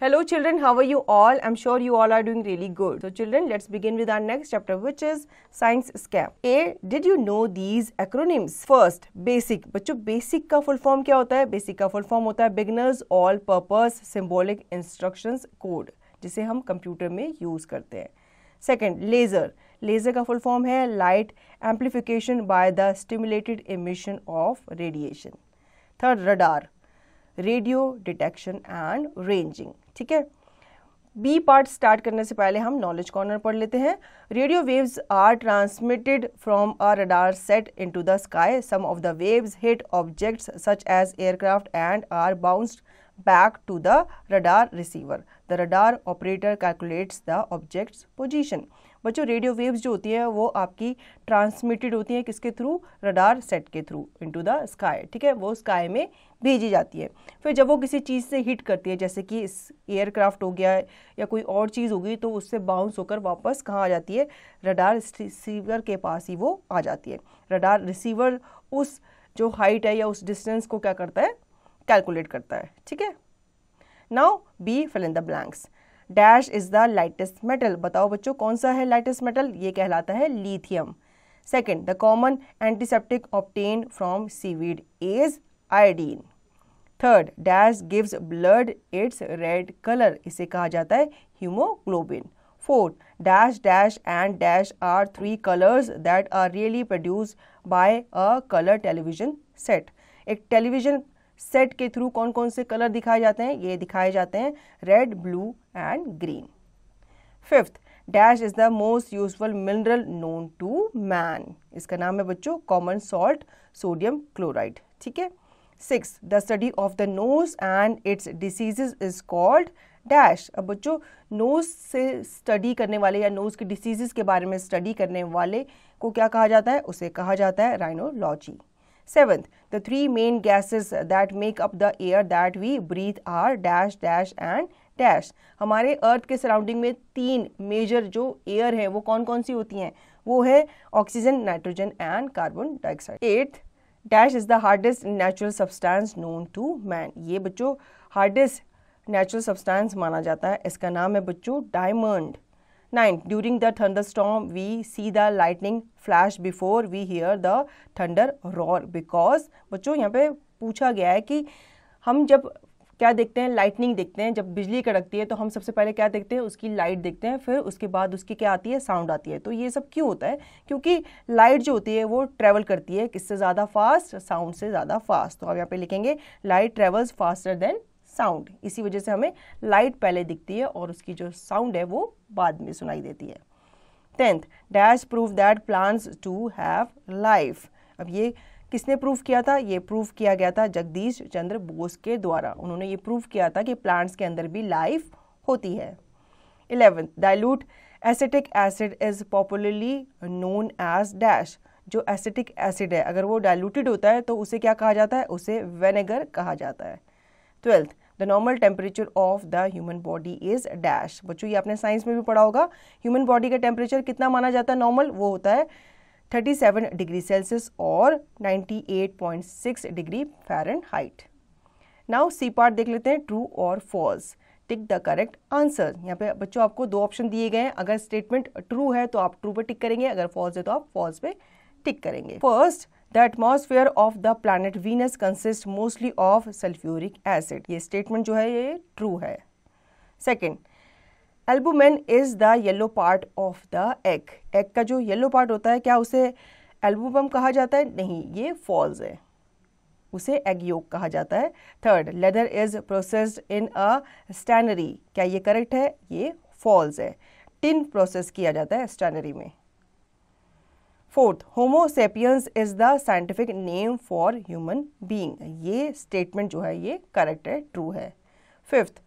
Hello children, how are you all? I'm sure you all are doing really good. So children, let's begin with our next chapter, which is Science Scam. A, did you know these acronyms? First, basic. बच्चों basic का full form क्या होता है? Basic का full form होता है Beginners All Purpose Symbolic Instructions Code, जिसे हम कंप्यूटर में यूज करते हैं. Second, laser. Laser का full form है Light Amplification by the Stimulated Emission of Radiation. Third, radar. Radio detection and ranging. ठीक है. बी पार्ट स्टार्ट करने से पहले हम नॉलेज कॉर्नर पढ़ लेते हैं. Radio waves are transmitted from a radar set into the sky. Some of the waves hit objects such as aircraft and are bounced back to the radar receiver. The radar operator calculates the object's position. बच्चों radio waves जो होती है वो आपकी transmitted होती हैं किसके through? Radar set के थ्रू इनटू द स्काई. ठीक है, वो स्काई में भेजी जाती है. फिर जब वो किसी चीज़ से हिट करती है, जैसे कि एयरक्राफ्ट हो गया या कोई और चीज़ होगी, तो उससे बाउंस होकर वापस कहाँ आ जाती है? रडार रिसीवर के पास ही वो आ जाती है. रडार रिसीवर उस जो हाइट है या उस डिस्टेंस को क्या करता है? कैलकुलेट करता है. ठीक है. Now B fill in the blanks. Dash is the lightest metal. बताओ बच्चों कौन सा है लाइटेस्ट मेटल? ये कहलाता है lithium. Second, the common antiseptic obtain from seaweed is iodine. Third, dash gives blood its red colour. इसे कहा जाता है haemoglobin. Fourth, dash dash and dash are three colours that are really produced by a colour television set. एक television set के through कौन कौन से colour दिखाए जाते हैं? ये दिखाए जाते हैं red, blue and green. Fifth, dash is the most useful mineral known to man. इसका नाम है बच्चों कॉमन सॉल्ट सोडियम क्लोराइड. ठीक है. Six, the study of the nose and it's diseases is called dash. अब बच्चों नोज से study करने वाले या नोज के डिसीजेज के बारे में स्टडी करने वाले को क्या कहा जाता है? उसे कहा जाता है rhinology. Seventh, the three main gases that make up the air that we breathe are dash dash and dash. हमारे अर्थ के सराउंडिंग में तीन मेजर जो एयर है वो कौन कौन सी होती हैं? वो है oxygen, nitrogen and carbon dioxide. Eighth, dash is the hardest natural substance known to man. ये बच्चों हार्डेस्ट नेचुरल सब्सटेंस माना जाता है. इसका नाम है बच्चों diamond. Ninth, during the thunderstorm, we see the lightning flash before we hear the thunder roar because बच्चों यहाँ पे पूछा गया है कि हम जब क्या देखते हैं? लाइटनिंग देखते हैं. जब बिजली कड़कती है तो हम सबसे पहले क्या देखते हैं? उसकी लाइट देखते हैं. फिर उसके बाद उसकी क्या आती है? साउंड आती है. तो ये सब क्यों होता है? क्योंकि लाइट जो होती है वो ट्रेवल करती है किससे ज़्यादा फास्ट? साउंड से ज़्यादा फास्ट. तो आप यहाँ पे लिखेंगे light travels faster than sound. इसी वजह से हमें लाइट पहले दिखती है और उसकी जो साउंड है वो बाद में सुनाई देती है. Tenth, dash prove that plants too have life. अब ये किसने प्रूव किया था? ये प्रूव किया गया था जगदीश चंद्र बोस के द्वारा. उन्होंने ये प्रूव किया था कि प्लांट्स के अंदर भी लाइफ होती है. 11th, dilute acetic acid is popularly known as dash. जो एसिटिक एसिड है अगर वो डाइल्यूटेड होता है तो उसे क्या कहा जाता है? उसे विनेगर कहा जाता है. 12th, the normal temperature of the human body is dash. बच्चों ये आपने साइंस में भी पढ़ा होगा. ह्यूमन बॉडी का टेम्परेचर कितना माना जाता है नॉर्मल? वो होता है 37 डिग्री सेल्सियस और 98.6 degree Fahrenheit. Now C part देख लेते हैं. ट्रू और false. Tick the correct answer. यहाँ पे बच्चों आपको दो ऑप्शन दिए गए हैं. अगर स्टेटमेंट ट्रू है तो आप ट्रू पे टिक करेंगे, अगर फॉल्स है तो आप फॉल्स पे टिक करेंगे. First, The atmosphere of the planet Venus consists mostly of sulfuric acid. ये statement जो है ये true है. Second, albumin is the yellow part of the egg. Egg का जो yellow part होता है क्या उसे albumin कहा जाता है? नहीं, ये false है. उसे egg yolk कहा जाता है. Third, leather is processed in a stannary. क्या ये correct है? ये false है. Tin process किया जाता है stannary में. Fourth, Homo sapiens is the scientific name for human being. ये स्टेटमेंट जो है ये करेक्ट है, ट्रू है. Fifth,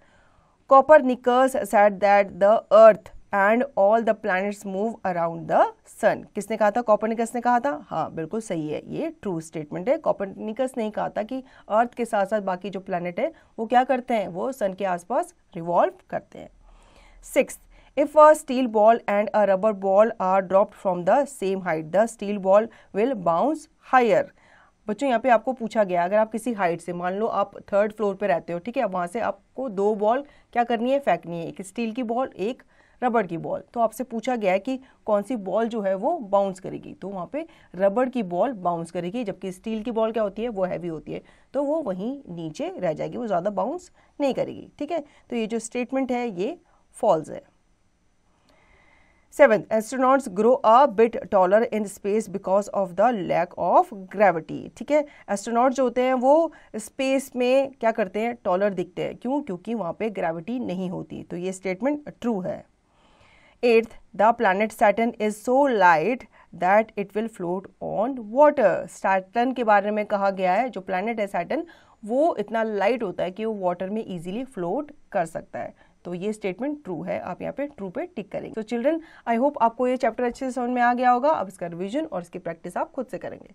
Copernicus said that the earth and all the planets move around the sun. किसने कहा था? कोपरनिकस ने कहा था. हाँ बिल्कुल सही है, ये ट्रू स्टेटमेंट है. कोपरनिकस ने कहा था कि अर्थ के साथ साथ बाकी जो प्लैनेट है वो क्या करते हैं? वो सन के आसपास रिवॉल्व करते हैं. Sixth, if a steel ball and a rubber ball are dropped from the same height, the steel ball will bounce higher. बच्चों यहाँ पे आपको पूछा गया, अगर आप किसी हाइट से, मान लो आप 3rd फ्लोर पे रहते हो, ठीक है, वहाँ से आपको 2 बॉल क्या करनी है, फेंकनी है, एक स्टील की बॉल, एक रबड़ की बॉल। तो आपसे पूछा गया है कि कौन सी बॉल जो है वो बाउंस करेगी, तो वहाँ पे रबड़ की बॉल बाउंस करेगी, जबकि स्टील की बॉल क्या होती है, वो हैवी होती है, तो वो वहीं नीचे रह जाएगी, वो ज़्यादा बाउंस नहीं करेगी, ठीक है। तो ये जो स्टेटमेंट है ये फॉल्स है। 7th, astronauts grow a bit taller in space because of the lack of gravity, ठीक है। एस्ट्रोनॉट जो होते हैं वो स्पेस में क्या करते हैं, टॉलर दिखते हैं, क्यों, क्योंकि वहाँ पे ग्रेविटी नहीं होती, तो ये स्टेटमेंट ट्रू है। 8th, the planet Saturn is so light that it will float on water, Saturn के बारे में कहा गया है, जो प्लैनेट है सैटर्न वो इतना लाइट होता है कि वो वाटर में इजीली फ्लोट कर सकता है, तो ये स्टेटमेंट ट्रू है, आप यहाँ पे ट्रू पे टिक करेंगे। तो चिल्ड्रन, आई होप आपको ये चैप्टर अच्छे से समझ में आ गया होगा। अब इसका रिवीजन और इसकी प्रैक्टिस आप खुद से करेंगे।